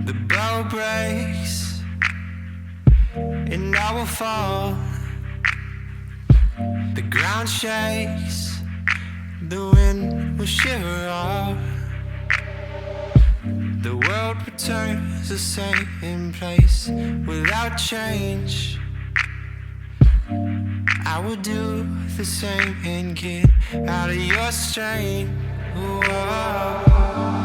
The bow breaks and I will fall. The ground shakes, the wind will shiver off. The world returns the same place without change. I would do the same and get out of your strain. Whoa.